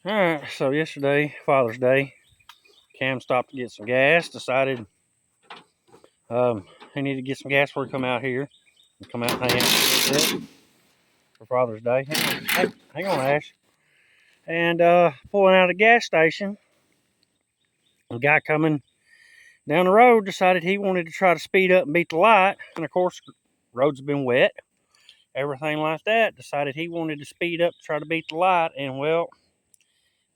Alright, so yesterday, Father's Day, Cam stopped to get some gas, decided he needed to get some gas before he come out here. Come out and hang out a little bit for Father's Day. Hang on, Ash. And pulling out of the gas station, a guy coming down the road decided he wanted to try to speed up and beat the light. And of course, roads have been wet, everything like that. Decided he wanted to speed up to try to beat the light. And well,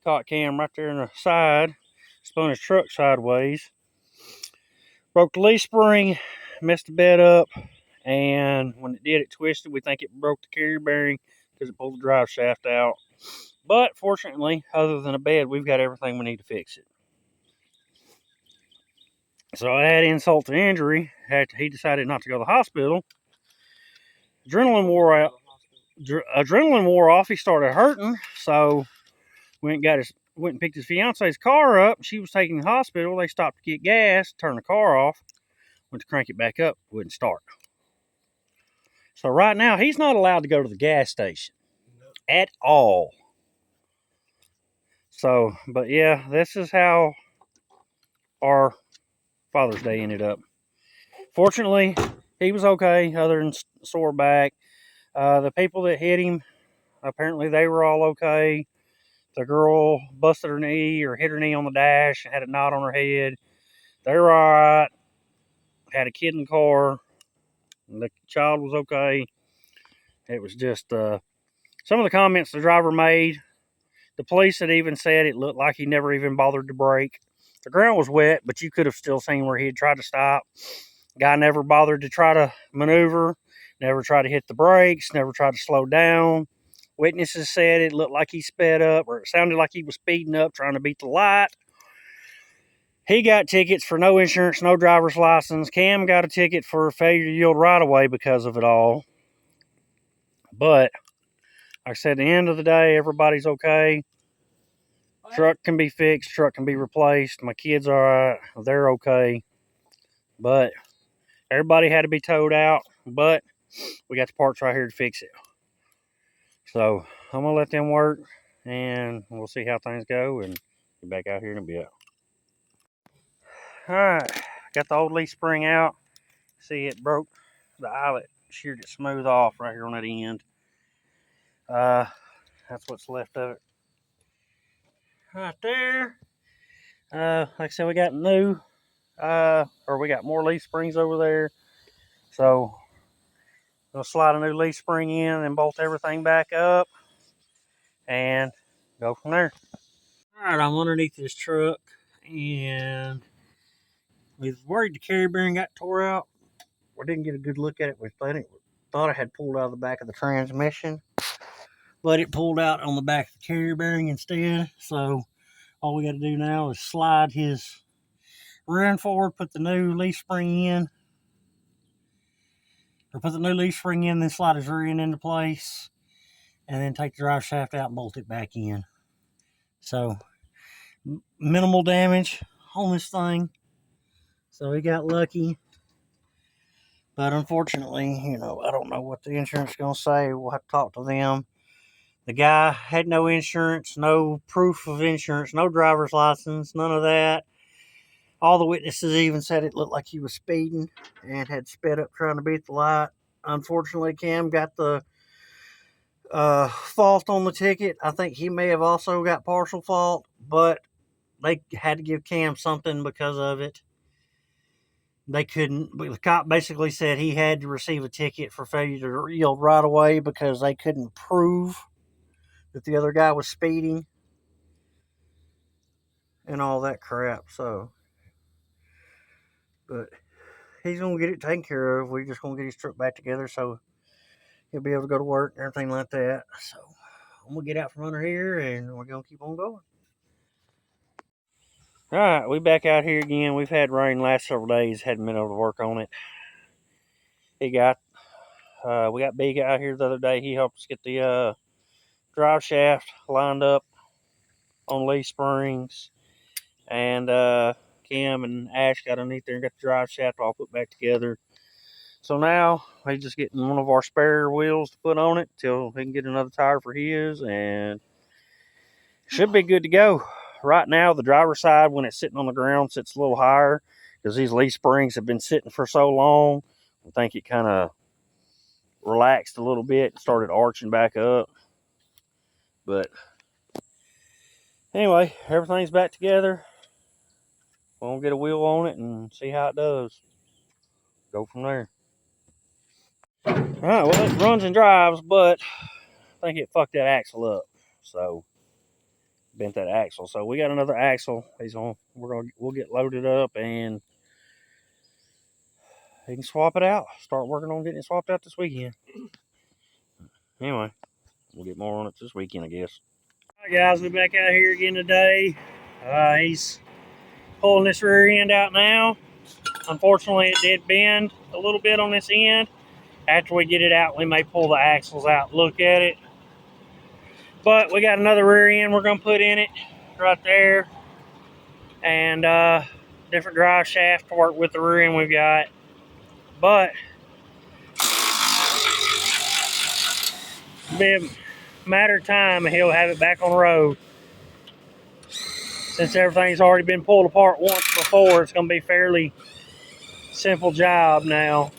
caught Cam right there in the side, spun his truck sideways, broke the leaf spring, messed the bed up, and when it did, it twisted. We think it broke the carrier bearing because it pulled the drive shaft out. But fortunately, other than a bed, we've got everything we need to fix it. So I had insult to injury. He decided not to go to the hospital. Adrenaline wore out. Adrenaline wore off. He started hurting, so went and picked his fiance's car up. She was taking the hospital. They stopped to get gas, turned the car off, went to crank it back up, wouldn't start. So right now he's not allowed to go to the gas station at all. So, but yeah, this is how our Father's Day ended up. Fortunately, he was okay, other than sore back. The people that hit him, apparently they were all okay. The girl busted her knee or hit her knee on the dash, had a knot on her head. They were all right. Had a kid in the car. The child was okay. It was just some of the comments the driver made. The police had even said it looked like he never even bothered to brake. The ground was wet, but you could have still seen where he had tried to stop. Guy never bothered to try to maneuver, never tried to hit the brakes, never tried to slow down. Witnesses said it looked like he sped up, or it sounded like he was speeding up, trying to beat the light. He got tickets for no insurance, no driver's license. Cam got a ticket for failure to yield right away because of it all. But, like I said, at the end of the day, everybody's okay. Truck can be fixed, truck can be replaced. My kids are all right, they're okay. But everybody had to be towed out, but we got the parts right here to fix it. So I'm gonna let them work, and we'll see how things go, and get back out here in a bit. All right, got the old leaf spring out. See, it broke the eyelet, sheared it smooth off right here on that end. That's what's left of it right there. Like I said, we got new, or we got more leaf springs over there. So we'll slide a new leaf spring in and bolt everything back up and go from there. All right, I'm underneath this truck, and we was worried the carrier bearing got tore out. We didn't get a good look at it. We thought it had pulled out of the back of the transmission, but it pulled out on the back of the carrier bearing instead. So all we got to do now is slide his rear end forward, put the new leaf spring in, then slide his rear end into place, and then take the drive shaft out and bolt it back in. So minimal damage on this thing. So we got lucky. But unfortunately, I don't know what the insurance is going to say. We'll have to talk to them. The guy had no insurance, no proof of insurance, no driver's license, none of that. All the witnesses even said it looked like he was speeding and had sped up trying to beat the light. Unfortunately, Cam got the fault on the ticket. I think he may have also got partial fault, but they had to give Cam something because of it. They couldn't. The cop basically said he had to receive a ticket for failure to yield right away because they couldn't prove that the other guy was speeding and all that crap. So, but he's gonna get it taken care of. We're just gonna get his truck back together so he'll be able to go to work and everything like that. So I'm gonna get out from under here and we're gonna keep on going. All right, we back out here again. We've had rain last several days. Hadn't been able to work on it. We got Big out here the other day. He helped us get the drive shaft lined up on leaf springs, and Cam and Ash got underneath there and got the drive shaft all put back together. So now he's just getting one of our spare wheels to put on it till he can get another tire for his, and should be good to go. Right now, the driver's side, when it's sitting on the ground, sits a little higher because these leaf springs have been sitting for so long. I think it kind of relaxed a little bit and started arching back up. But anyway, everything's back together. We'll get a wheel on it and see how it does. Go from there. All right, well, it runs and drives, but I think it fucked that axle up. So bent that axle. So we got another axle. We'll get loaded up and he can swap it out. Start working on getting it swapped out this weekend. Anyway, we'll get more on it this weekend, I guess. All right, guys, we're back out here again today. He's pulling this rear end out now. Unfortunately, it did bend a little bit on this end. After we get it out, we may pull the axles out, look at it. But we got another rear end we're going to put in it right there. And different drive shaft to work with the rear end we've got. But it'll be a matter of time and he'll have it back on the road. Since everything's already been pulled apart once before, it's going to be a fairly simple job now.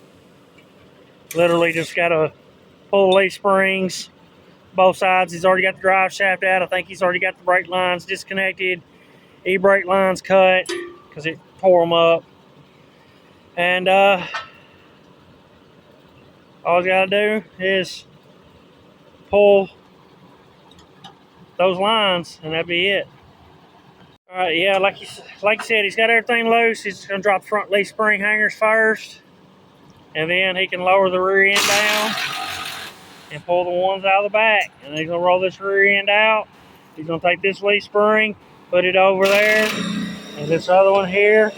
Literally just got to pull the leaf springs, both sides. He's already got the drive shaft out. I think he's already got the brake lines disconnected. E-brake lines cut because it tore them up. And all he's got to do is pull those lines and that'd be it. All right, yeah, like you said, he's got everything loose. He's going to drop the front leaf spring hangers first, and then he can lower the rear end down and pull the ones out of the back. And he's going to roll this rear end out. He's going to take this leaf spring, put it over there, and this other one here,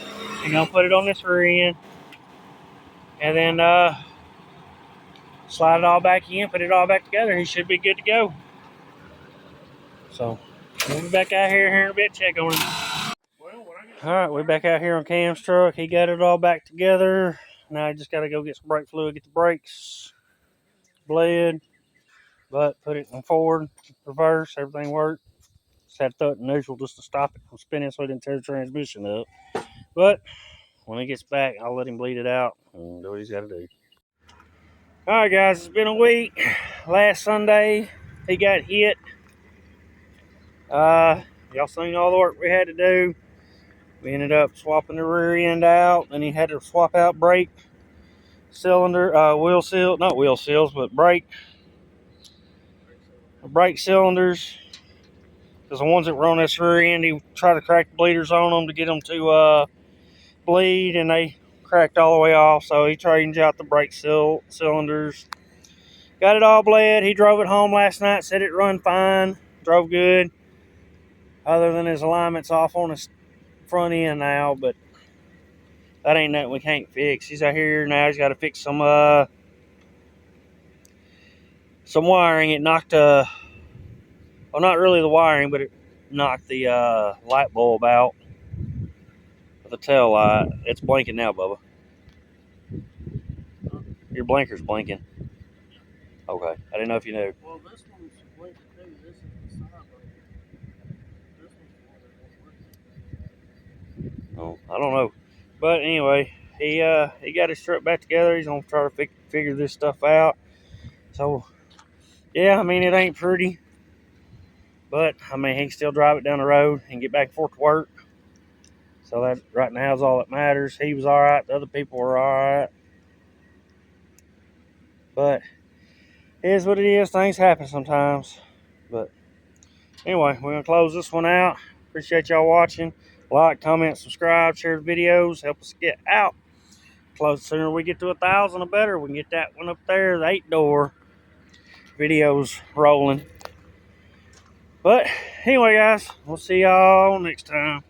he's going to put it on this rear end, and then slide it all back in, put it all back together. He should be good to go. So we'll be back out here in a bit, check on him. All right, we're back out here on Cam's truck. He got it all back together. Now I just got to go get some brake fluid, get the brakes bled, but put it in forward, reverse, everything worked. Just had to throw it in neutral just to stop it from spinning so it didn't tear the transmission up. But when he gets back, I'll let him bleed it out and do what he's got to do. All right, guys, it's been a week. Last Sunday, he got hit. Y'all seen all the work we had to do. We ended up swapping the rear end out. Then he had to swap out brake cylinder, not wheel seals, but brake cylinders. Because the ones that were on this rear end, he tried to crack the bleeders on them to get them to bleed, and they cracked all the way off. So he changed out the brake cylinders. Got it all bled. He drove it home last night, said it run fine, drove good. Other than his alignment's off on his front end now, but that ain't nothing we can't fix. He's out here now. He's got to fix some wiring. It knocked well, not really the wiring, but it knocked the light bulb out of the tail light. It's blinking now, Bubba. Your blinker's blinking. Okay, I didn't know if you knew. Well, this one's blinking too. This is the side blinker. This one's the one that won't work. Oh, I don't know. But anyway, he got his truck back together. He's gonna try to figure this stuff out. So yeah, I mean, it ain't pretty, but I mean, he can still drive it down the road and get back and forth to work. So that right now is all that matters. He was all right. The other people were all right. But it is what it is. Things happen sometimes. But anyway, we're gonna close this one out. Appreciate y'all watching. Like, comment, subscribe, share the videos. Help us get out. Close the sooner we get to 1,000, the better. We can get that one up there, the 8-door videos rolling. But anyway, guys, we'll see y'all next time.